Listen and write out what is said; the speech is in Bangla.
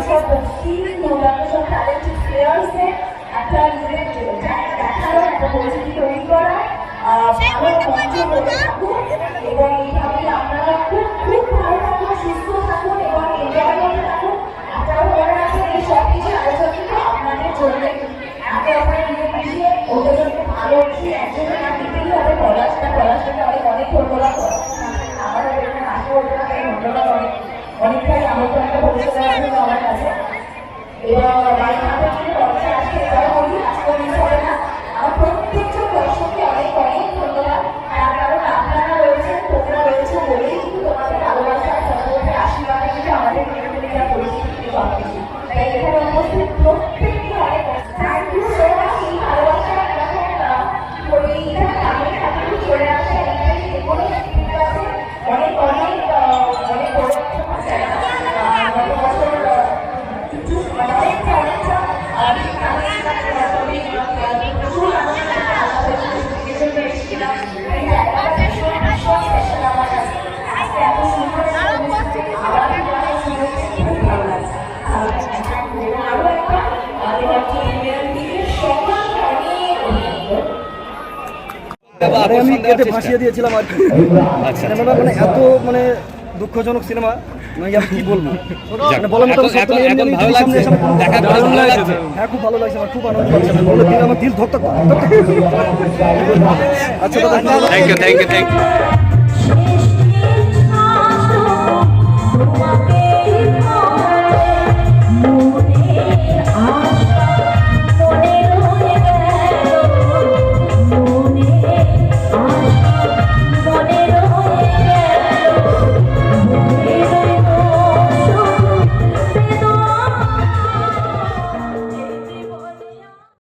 सब तीन नौजवान सब टैलेंटेड प्लेयर्स है একটা নিজের দেখারও একটা পরিস্থিতি তৈরি করা ভালো মঞ্চ করে থাকুন এবং এইভাবে আপনারা খুব খুব ভালো থাকুন, সুস্থ থাকুন এবং এনজয় করতে থাকুন। আপনারা মনে রাখবেন এই সব কিছু আয়োজন কিন্তু আপনাদের জন্য একে অপরের মিলেমিশে ওদের জন্য ভালোবেসে একজনের নাম দিতেই হবে। পলাশটাকে অনেক অনেক ধন্যবাদ। আমাদের এখানে আসতে হতে না ধন্যবাদ অনেকটাই আমন্ত্রণটা পৌঁছে দেওয়ার জন্য আমার কাছে এবং বাড়ির থেকে পয়সা আসতে দেওয়া হয়নি, আজকে মিস হবে না। আমার প্রত্যেকটা দর্শককে অনেক অনেক ধন্যবাদ। তার কারণ আপনারা রয়েছেন, তোমরা রয়েছে বলেই কিন্তু তোমাদের ভালোবাসা সর্বদাই আশীর্বাদে কিন্তু আমাদের মেয়েদের পরিস্থিতি সবকিছু। তাই এখানে উপস্থিত প্রত্যেককে অনেক থ্যাংক ইউ সো মাচ। এই ভালোবাসা এখন এইখানে আমি থাকি চলে আসে এইটাই এগুলো আছে অনেক অনেক অনেক বড় গত বছর আরে আমি কেটে ভাসিয়ে দিয়েছিলাম আর কি। সিনেমাটা মানে এত মানে দুঃখজনক সিনেমা, মানে আমি কি বলবো, মানে বলার মতো শব্দ নেই। এমনি ভালো লাগছে, হ্যাঁ খুব ভালো লাগছে, আমার খুব আনন্দ লাগছে। আমি বলে দিন আমার দিল ধক ধক ধক ধক। আচ্ছা দাদা, থ্যাংক ইউ।